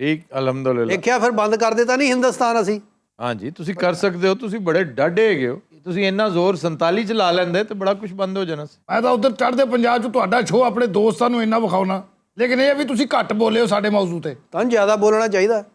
ਠੀਕ ਅਲਹਮਦੁਲਿਲਾ। ਦੇਖਿਆ ਫਿਰ ਬੰਦ ਕਰ ਦਿੱਤਾ ਨਹੀਂ ਹਿੰਦੁਸਤਾਨ ਅਸੀਂ? ਹਾਂਜੀ, ਤੁਸੀਂ ਕਰ ਸਕਦੇ ਹੋ, ਤੁਸੀਂ ਬੜੇ ਡਾਢੇ ਹੈਗੇ ਹੋ। ਤੁਸੀਂ ਇੰਨਾ ਜ਼ੋਰ 47 ਚ ਲਾ ਲੈਂਦੇ ਤੇ ਬੜਾ ਕੁਝ ਬੰਦ ਹੋ ਜਾਣਾ ਸੀ। ਮੈਂ ਤਾਂ ਉਧਰ ਚੜ੍ਹਦੇ ਪੰਜਾਬ 'ਚ ਤੁਹਾਡਾ ਸ਼ੋਅ ਆਪਣੇ ਦੋਸਤਾਂ ਨੂੰ ਇੰਨਾ ਵਿਖਾਉਣਾ, ਲੇਕਿਨ ਇਹ ਵੀ ਤੁਸੀਂ ਘੱਟ ਬੋਲੇ ਹੋ ਸਾਡੇ ਮੌਜੂ ਤੇ। ਤੁਹਾਨੂੰ ਜ਼ਿਆਦਾ ਬੋਲਣਾ ਚਾਹੀਦਾ।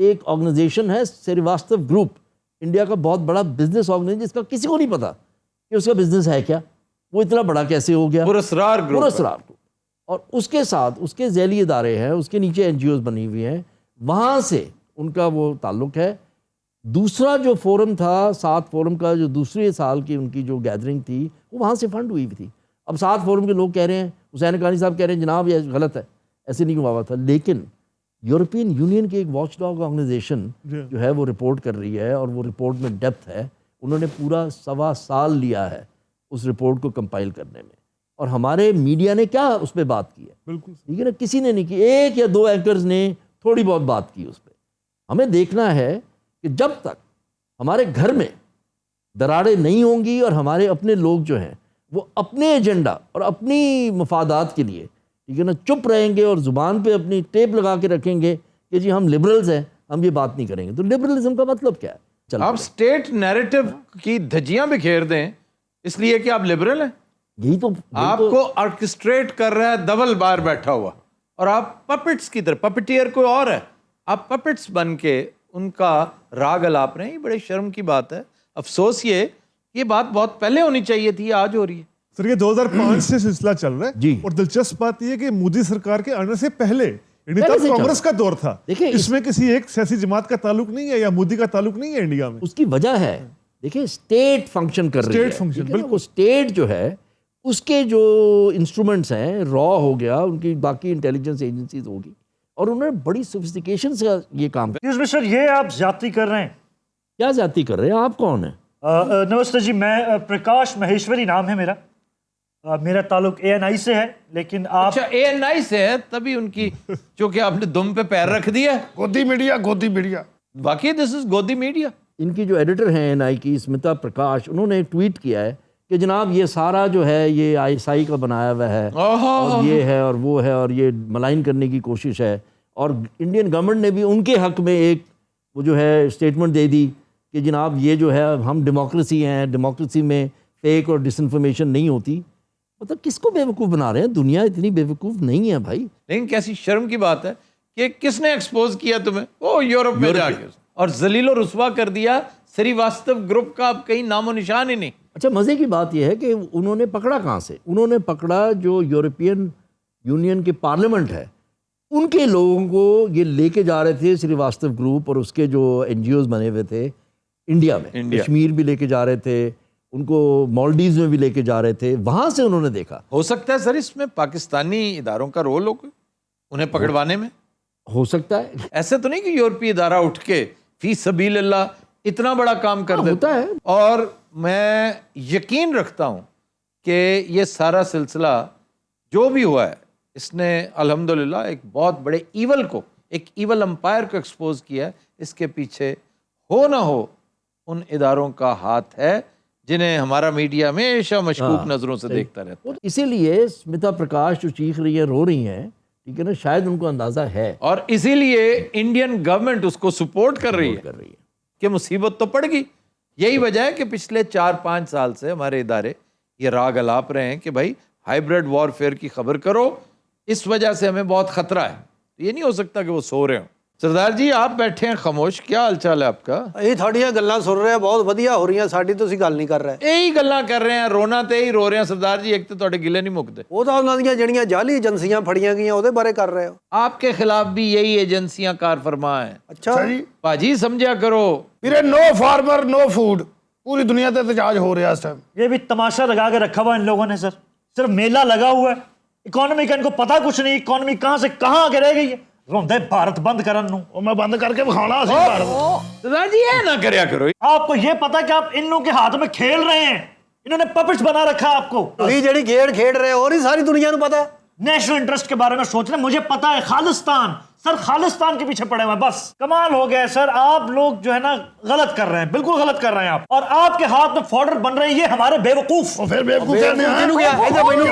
ایک آرگنائزیشن ہے سریواستو گروپ, انڈیا کا بہت بڑا بزنس آرگنائزیشن, جس کا کسی کو نہیں پتا کہ اس کا بزنس ہے کیا, وہ اتنا بڑا کیسے ہو گیا, پراسرار گروپ. اور اس کے ساتھ اس کے ذیلی ادارے ہیں, اس کے نیچے این جی اوز بنی ہوئی ہیں, وہاں سے ان کا وہ تعلق ہے. دوسرا جو فورم تھا 7 فورم کا, جو دوسرے سال کی ان کی جو گیدرنگ تھی, وہ وہاں سے فنڈ ہوئی تھی. اب 7 فورم کے لوگ کہہ رہے ہیں, حسین حقانی صاحب کہہ رہے ہیں جناب یہ غلط ہے, ایسے نہیں ہوا تھا. لیکن یورپین یونین کی ایک واچ ڈاگ آرگنائزیشن جو ہے وہ رپورٹ کر رہی ہے, اور وہ رپورٹ میں ڈیپتھ ہے. انہوں نے پورا 1.25 سال لیا ہے اس رپورٹ کو کمپائل کرنے میں, اور ہمارے میڈیا نے کیا اس پہ بات کی ہے, بالکل ٹھیک ہے نا, کسی نے نہیں کی. 1 یا 2 اینکرز نے تھوڑی بہت بات کی اس پہ. ہمیں دیکھنا ہے کہ جب تک ہمارے گھر میں دراڑیں نہیں ہوں گی اور ہمارے اپنے لوگ جو ہیں وہ اپنے ایجنڈا اور اپنی مفادات کے لیے, ٹھیک ہے نا, چپ رہیں گے اور زبان پہ اپنی ٹیپ لگا کے رکھیں گے کہ جی ہم لبرلز ہیں, ہم یہ بات نہیں کریں گے, تو لبرلزم کا مطلب کیا ہے؟ چلو آپ سٹیٹ نیریٹو کی دھجیاں بکھیر دیں اس لیے کہ آپ لبرل ہیں. یہی تو آپ کو آرکسٹریٹ کر رہا ہے دبل بار بیٹھا ہوا, اور آپ پپٹس کی طرح, پپٹیئر کوئی اور ہے, آپ پپٹس بن کے ان کا راگ الاپ رہے ہیں. یہ بڑے شرم کی بات ہے. افسوس یہ بات بہت پہلے ہونی چاہیے تھی, آج ہو رہی ہے. سر یہ 2005 سے سلسلہ چل رہا ہے جی. اور دلچسپ بات یہ ہے کہ مودی سرکار کے آنے سے پہلے یعنی پہلے تب سے چل کانگریس کا دور تھا, دیکھیں اس میں کسی ایک سیاسی جماعت کا تعلق نہیں ہے یا مودی کا تعلق نہیں ہے انڈیا میں. اس کی وجہ ہے, دیکھیں اسٹیٹ فنکشن کر رہی ہے, اسٹیٹ فنکشن ٹھیک ہے نا, وہ اسٹیٹ جو ہے اس کے جو انسٹرومنٹس ہیں, را ہو گیا, ان کی باقی انٹیلیجنس ایجنسیز ہوگی, اور انہوں نے بڑی سوفسٹیکیشن سے یہ کام کیا. ایکسکیوز می سر, یہ آپ زیادتی کر رہے ہیں. کیا زیادتی کر رہے ہیں آپ؟ کون ہیں؟ نمستے جی, میں پرکاش مہیشوری نام ہے میرا. میرا تعلق اے این آئی سے ہے, لیکن آپ اچھا اے این آئی سے ہے, تبھی ان کی چونکہ آپ نے دم پہ پیر رکھ دیا. گودی میڈیا باقی دس از گودی میڈیا. ان کی جو ایڈیٹر ہیں این آئی کی, اسمتا پرکاش, انہوں نے ایک ٹویٹ کیا ہے کہ جناب یہ سارا جو ہے یہ آئی ایس آئی کا بنایا ہوا ہے, اور یہ ہے اور وہ ہے, اور یہ ملائن کرنے کی کوشش ہے. اور انڈین گورنمنٹ نے بھی ان کے حق میں ایک وہ جو ہے اسٹیٹمنٹ دے دی کہ جناب یہ جو ہے ہم ڈیموکریسی ہیں, ڈیموکریسی میں فیک اور ڈس انفارمیشن نہیں ہوتی. مطلب کس کو بیوقوف بنا رہے ہیں؟ دنیا اتنی بیوقوف نہیں ہے بھائی. لیکن کیسی شرم کی بات ہے کہ کس نے ایکسپوز کیا تمہیں؟ وہ یورپ میں جا کے, اور ذلیل و رسوا کر دیا سریواستو گروپ کا, اب کہیں نام و نشان ہی نہیں. اچھا مزے کی بات یہ ہے کہ انہوں نے پکڑا کہاں سے؟ انہوں نے پکڑا جو یورپین یونین کے پارلیمنٹ ہے, ان کے لوگوں کو یہ لے کے جا رہے تھے سریواستو گروپ, اور اس کے جو این جی اوز بنے ہوئے تھے انڈیا میں, کشمیر بھی لے کے جا رہے تھے, ان کو مالڈیوز میں بھی لے کے جا رہے تھے. وہاں سے انہوں نے دیکھا. ہو سکتا ہے سر اس میں پاکستانی اداروں کا رول ہو انہیں پکڑوانے میں. ہو سکتا ہے, ایسے تو نہیں کہ یورپی ادارہ اٹھ کے فی سبیل اللہ اتنا بڑا کام کر دیتا ہے. اور میں یقین رکھتا ہوں کہ یہ سارا سلسلہ جو بھی ہوا ہے, اس نے الحمدللہ ایک بہت بڑے ایول کو, ایک ایول امپائر کو ایکسپوز کیا ہے. اس کے پیچھے ہو نہ ہو ان اداروں کا ہاتھ ہے جنہیں ہمارا میڈیا ہمیشہ مشکوک نظروں سے دیکھتا رہتا ہے. اسی لیے اسمتا پرکاش جو چیخ رہی ہیں, رو رہی ہیں, ٹھیک ہے نا, شاید ان کو اندازہ ہے, اور اسی لیے انڈین گورنمنٹ اس کو سپورٹ کر رہی ہے کہ مصیبت تو پڑ گئی. یہی وجہ ہے کہ پچھلے 4-5 سال سے ہمارے ادارے یہ راگ الاپ رہے ہیں کہ بھائی ہائیبریڈ وارفیئر کی خبر کرو, اس وجہ سے ہمیں بہت خطرہ ہے. یہ نہیں ہو سکتا کہ وہ سو رہے ہوں. سردار جی آپ بیٹھے ہیں خاموش, کیا حال چال ہے آپ کا؟ یہ تھوڑیاں گلاں سن رہے ہیں, بہت ودیا ہو رہی ہیں, ساڈی تسی گل نہیں کر رہے. یہی گلاں کر رہے ہیں, رونا تے ہی رو رہے ہیں سردار جی. ایک تو تہاڈے گلے نہیں مکتے, وہ تو انہاں دیاں جڑیاں جعلی ایجنسیاں پھڑیاں گئیاں وہ بارے کر رہے ہو. آپ کے خلاف بھی یہی ایجنسیاں کار فرما ہیں. اچھا جی باجی سمجھا کرو, میرے نو فارمر نو فوڈ, پوری دنیا تے احتجاج ہو رہا ہے اس ٹائم. یہ بھی تماشا لگا کے رکھا ہوا ان لوگوں نے سر, صرف میلہ لگا ہوا ہے. اکانومی کا ان کو پتا کچھ نہیں, اکانومی کہاں سے کہاں آ کے رہ گئی ہے. روندے بھارت بند کرن نو, وہ میں بند کر کے بکھانا سی بھارت. سردار جی یہ نہ کریا کرو. آپ کو یہ پتا کہ آپ ان لوگوں کے ہاتھ میں کھیل رہے ہیں, انہوں نے پپٹس بنا رکھا آپ کو. تسی جڑی کھیڈ کھیڈ رہے ہو نہیں ساری دنیا نو پتا. نیشنل انٹرسٹ کے بارے میں سوچ رہے ہیں, مجھے پتا ہے خالصتان, سر خالصتان کے پیچھے پڑے ہوئے ہیں. بس کمال ہو گیا سر, آپ لوگ جو ہے نا غلط کر رہے ہیں, بالکل غلط کر رہے ہیں آپ, اور آپ کے ہاتھ میں فارڈر بن رہے ہیں یہ ہمارے بیوقوف. وہ پھر بیوقوف کرنے ہیں. کینو کیا ادھر بینو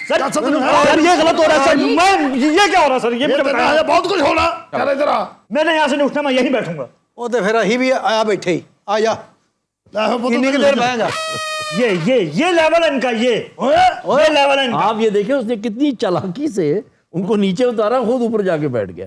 سر یہ غلط ہو رہا ہے سر, میں یہ کیا ہو رہا ہے سر, یہ مجھے بتائیں. بہت کچھ ہونا. چل ادھر آ. میں نے یہاں سے نہیں اٹھنا, میں یہیں بیٹھوں گا. وہ تے پھر اہی بھی آیا بیٹھے ہی آ جا. کتنی دیر بیٹھ گا. یہ لیول ہے ان کا, یہ لیول ہے ان کا. آپ یہ دیکھیں اس نے کتنی چالاکی سے ان کو نیچے اتارا, خود اوپر جا کے بیٹھ گیا.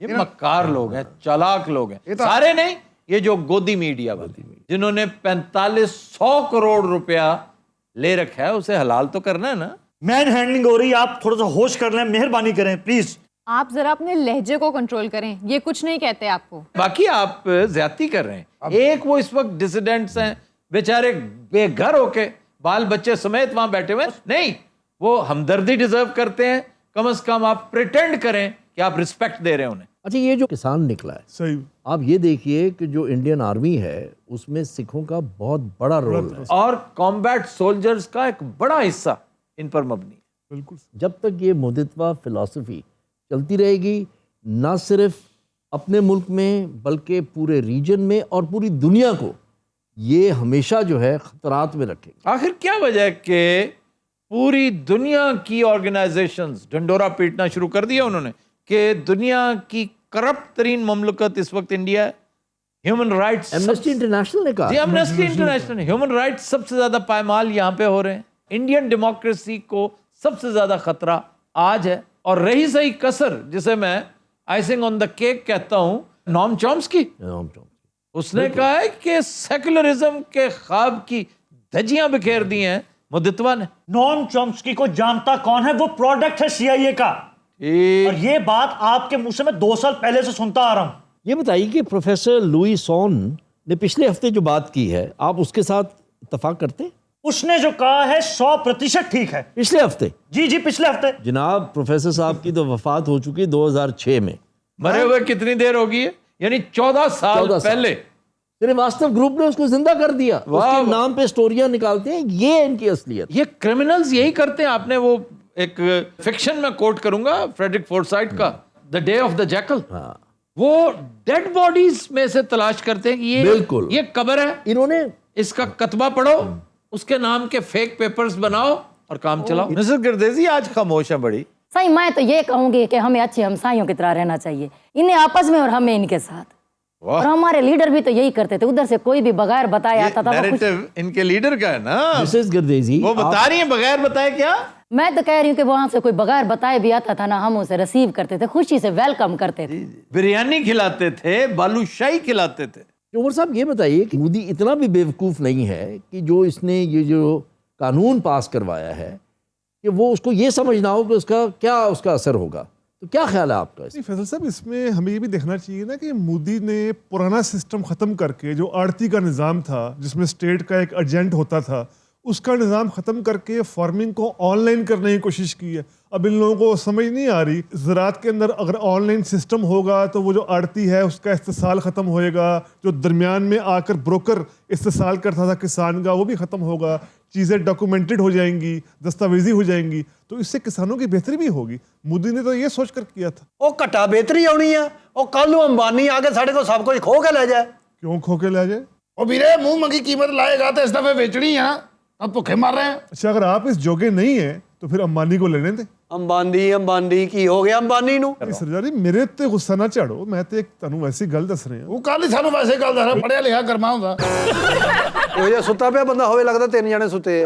یہ مکار لوگ ہیں، چالاک لوگ ہیں، سارے نہیں، یہ جو گودی میڈیا والے جنہوں نے 4500 کروڑ روپیہ لے رکھا ہے، اسے حلال تو کرنا ہے نا۔ مین ہینڈلنگ ہو رہی ہے، آپ تھوڑا سا ہوش کر لیں، مہربانی کریں پلیز۔ آپ ذرا اپنے لہجے کو کنٹرول کریں، یہ کچھ نہیں کہتے آپ کو۔ باقی آپ زیادتی کر رہے ہیں۔ ایک وہ اس وقت ڈسیڈنٹس ہیں بیچارے بے گھر ہو کے بال بچے سمیت وہاں بیٹھے ہوئے ہیں، نہیں، وہ ہمدردی ڈیزرو کرتے ہیں، کم از کم آپ پریٹینڈ کریں کہ آپ رسپیکٹ دے رہے ہیں انہیں۔ اچھا یہ جو کسان نکلا ہے، صحیح، آپ یہ دیکھیے کہ جو انڈین آرمی ہے اس میں سکھوں کا بہت بڑا رول ہے، اور کامبیٹ سولجرز کا ایک بڑا حصہ ان پر مبنی ہے۔ بالکل جب تک یہ مودتوا فلسفی چلتی رہے گی، نہ صرف اپنے ملک میں بلکہ پورے ریجن میں اور پوری دنیا کو یہ ہمیشہ جو ہے خطرات میں رکھے گی۔ آخر کیا وجہ ہے کہ پوری دنیا کی آرگنائزیشنز ڈنڈورا پیٹنا شروع کر دیا انہوں نے کہ دنیا کی کرپٹ ترین مملکت اس وقت انڈیا ہے، ہیومن رائٹس، ایمنسٹی انٹرنیشنل نے کہا جی ایمنسٹی انٹرنیشنل، ہیومن رائٹس سب سے زیادہ پائمال یہاں پہ ہو رہے ہیں، انڈین ڈیموکریسی کو سب سے زیادہ خطرہ آج ہے۔ اور رہی صحیح کسر جسے میں آئسنگ آن دا کیک کہتا ہوں، نوم چومسکی، اس نے کہا ہے کہ سیکولرزم کے خواب کی دھجیاں بکھیر دی ہیں مودتوا نے۔ نوم چومسکی کو جانتا کون ہے؟ وہ پروڈکٹ ہے CIA کا، اور یہ بات آپ کے منہ سے میں 2 سال پہلے سے سنتا آ رہا ہوں۔ یہ بتائیے کہ پروفیسر لوئی سون نے پچھلے ہفتے جو بات کی ہے، آپ اس کے ساتھ اتفاق کرتے ہیں؟ اس نے جو کہا ہے 100% ٹھیک ہے۔ پچھلے ہفتے جی پچھلے ہفتے۔ جناب پروفیسر صاحب کی تو وفات ہو چکی 2006 میں، مرے ہوئے کتنی دیر ہوگی ہے؟ یعنی 14 سال پہلے سریواستو گروپ نے اس کو زندہ کر دیا، اس کے نام پہ سٹوریاں نکالتے ہیں، یہ ان کی اصلیت۔ یہ کرمنلز یہی کرتے ہیں۔ آپ نے وہ ایک فکشن میں کوٹ کروں گا فریڈرک فورسائٹ کا، the day of the jackal, وہ ڈیڈ باڈیز میں سے تلاش کرتے ہیں کہ یہ بالکل یہ قبر ہے، انہوں نے اس کا کتبہ پڑھو، اس کے نام کے فیک پیپرز بناؤ اور کام چلاؤ۔ نصرت گردیزی آج خاموش ہیں بڑی۔ صحیح، میں تو یہ کہوں گی کہ ہمیں اچھے ہمسایوں کی طرح رہنا چاہیے، انہیں آپس میں اور ہمیں ان کے ساتھ۔ اور ہمارے لیڈر بھی تو یہی کرتے تھے، ادھر سے کوئی بھی بغیر بتائے آتا تھا۔ نیریٹو ان کے لیڈر کا ہے نا، مسز گردیزی، وہ بتا رہی ہیں بغیر بتائے کیا؟ میں تو کہہ رہی ہوں کہ وہاں سے کوئی بغیر بتائے بھی آتا تھا نا، ہم اسے ریسیو کرتے تھے، خوشی سے ویلکم کرتے تھے، بریانی کھلاتے تھے، بالو شاہی کھلاتے تھے۔ عمر صاحب یہ بتائیے کہ مودی اتنا بھی بیوقوف نہیں ہے کہ جو اس نے یہ جو قانون پاس کروایا ہے کہ وہ اس کو یہ سمجھنا ہو کہ اس کا کیا اس کا اثر ہوگا، تو کیا خیال ہے آپ کا؟ فیصل صاحب، اس میں ہمیں یہ بھی دیکھنا چاہیے نا کہ مودی نے پرانا سسٹم ختم کر کے جو آڑتی کا نظام تھا جس میں اسٹیٹ کا ایک ایجنٹ ہوتا تھا، اس کا نظام ختم کر کے فارمنگ کو آن لائن کرنے کی کوشش کی ہے۔ اب ان لوگوں کو سمجھ نہیں آ رہی، زراعت کے اندر اگر آن لائن سسٹم ہوگا تو وہ جو آڑتی ہے اس کا استحصال ختم ہوئے گا، جو درمیان میں آ کر بروکر استحصال کرتا تھا کسان کا وہ بھی ختم ہوگا، چیزیں ڈاکومنٹڈ ہو جائیں گی، دستاویزی ہو جائیں گی، تو اس سے کسانوں کی بہتری بھی ہوگی۔ مودی نے تو یہ سوچ کر کیا تھا۔ وہ گھٹا بہتری آنی ہے، وہ کل نو امبانی آ کے ساڈے کو سب کچھ کھو کے لے جائے۔ کیوں کھو کے لے جائے؟ وہ ویرے منہ منگی قیمت لائے گا تو اس دفعہ بیچنی ہے، اب بھوکے مر رہے ہیں۔ اچھا، اگر آپ اس جوگے نہیں ہیں تو پھر امبانی کو لینے دیں۔ امبانی کی ہو گیا امبانی نو؟ سرجا جی میرے تے غصہ نہ چڑھو، میں تے ایک تانوں ویسی گل دس رہے ہیں۔ وہ کل ہی سانوں ویسے گل دس رہا، پڑھیا لکھا کرما ہوندا۔ وہ جا ستا پیا بندہ ہوئے لگتا 3 جنے ستے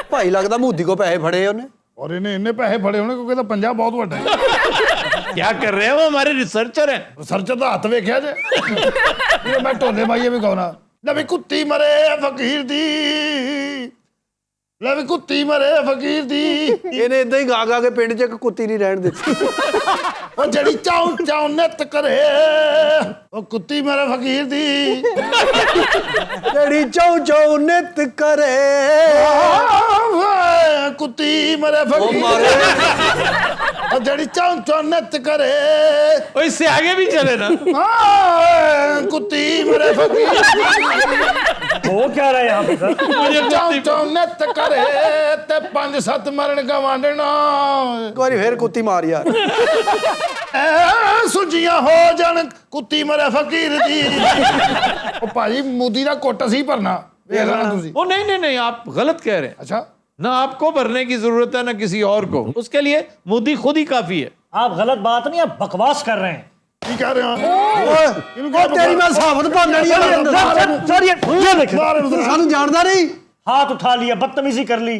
بھائی، لگتا مودی کو پیسے پھڑے انہیں، اور انہیں پیسے پڑے ہونے کیونکہ پنجاب بہت وڈا ہے۔ کیا کر رہے ہیں؟ وہ ہمارے ریسرچر ہیں۔ ریسرچر دا ہاتھ ویکھیا جے، میں ٹولے مائیے بھی گاؤنا، لے بھی کتی مرے فقیر دی، لے بھی کتی مرے فقیر دی، انہیں ادھا ہی گا گا کے پنڈ چ کتی نہیں رہن دیتی۔ وہ جڑی چاؤں چاؤں نت کرے وہ کتی مرے فقیر دی، جڑی چاؤ چاؤ نت کرے کتی مرے فقیر، اور جڑی چاؤں چاؤں نت کرے وہ اس سے آگے بھی چلے نا، کتی مرے فقیر، وہ کیا رہا ہے یہاں پہ سر؟ چاؤں چاؤں نت کرے تے 5-7 مرن گوانڈنا، ایک باری پھر کتی مار یار۔ سجیاں ہو جان کتی مرے فقیر دی۔ او بھائی مودی دا کوٹا سی بھرنا، دیکھ لینا تسی۔ وہ نہیں آپ غلط کہہ رہے ہیں۔ اچھا، نہ آپ کو بھرنے کی ضرورت ہے نہ کسی اور کو، اس کے لیے مودی خود ہی کافی ہے۔ آپ غلط بات نہیں، آپ بکواس کر رہے ہیں۔ کی کہہ رہے ہیں؟ تیری میں ثابت پاندنی سر یہ دیکھیں، سانو جاندا نہیں۔ ہاتھ اٹھا لیا، بدتمیزی کر لی۔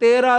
13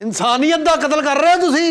ਇਨਸਾਨੀਅਤ ਦਾ ਕਤਲ ਕਰ ਰਹੇ ਹੋ ਤੁਸੀਂ।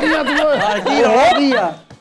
ਕੀ ਆ ਤੂੰ ਓਏ? ਕੀ ਹੋ ਕੀ ਆ?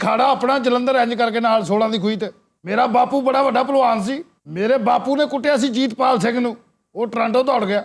ਖਾੜਾ ਆਪਣਾ ਜਲੰਧਰ ਇੰਜ ਕਰਕੇ ਨਾਲ 16 ਦੀ ਖੂਹੀ ਤੇ। ਮੇਰਾ ਬਾਪੂ ਬੜਾ ਵੱਡਾ ਭਲਵਾਨ ਸੀ। ਮੇਰੇ ਬਾਪੂ ਨੇ ਕੁੱਟਿਆ ਸੀ ਜੀਤਪਾਲ ਸਿੰਘ ਨੂੰ, ਉਹ ਟੋਰਾਂਟੋ ਦੌੜ ਗਿਆ।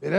ਮੇਰੇ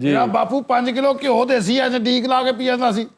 ਮੇਰਾ ਬਾਪੂ 5 ਕਿਲੋ ਘਿਓ ਦੇਸੀ ਐ ਡੀਕ ਲਾ ਕੇ ਪੀ ਜਾਂਦਾ ਸੀ।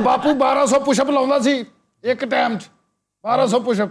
ਬਾਪੂ 1200 ਪੁਸ਼ਅਪ ਲਾਉਂਦਾ ਸੀ ਇੱਕ ਟਾਈਮ 'ਚ। 1200 ਪੁਸ਼ਅਪ।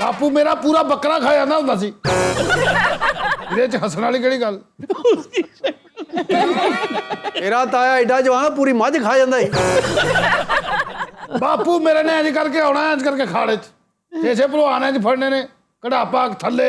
ਬਾਪੂ ਮੇਰਾ ਪੂਰਾ ਬੱਕਰਾ ਖਾ ਜਾਂਦਾ ਹੁੰਦਾ ਸੀ। ਇਹਦੇ 'ਚ ਹੱਸਣ ਵਾਲੀ ਕਿਹੜੀ ਗੱਲ? ਮੇਰਾ ਤਾਇਆ ਐਡਾ ਜਵਾਨ ਪੂਰੀ ਮੱਝ ਖਾ ਜਾਂਦਾ ਸੀ। ਬਾਪੂ ਮੇਰੇ ਨੇ ਇੰਜ ਕਰਕੇ ਆਉਣਾ, ਇੰਜ ਕਰਕੇ ਖਾੜੇ 'ਚ 6 ਭਲਵਾਨ ਇੰਜ ਫੜਨੇ ਨੇ, ਕਢਾਪਾ ਥੱਲੇ।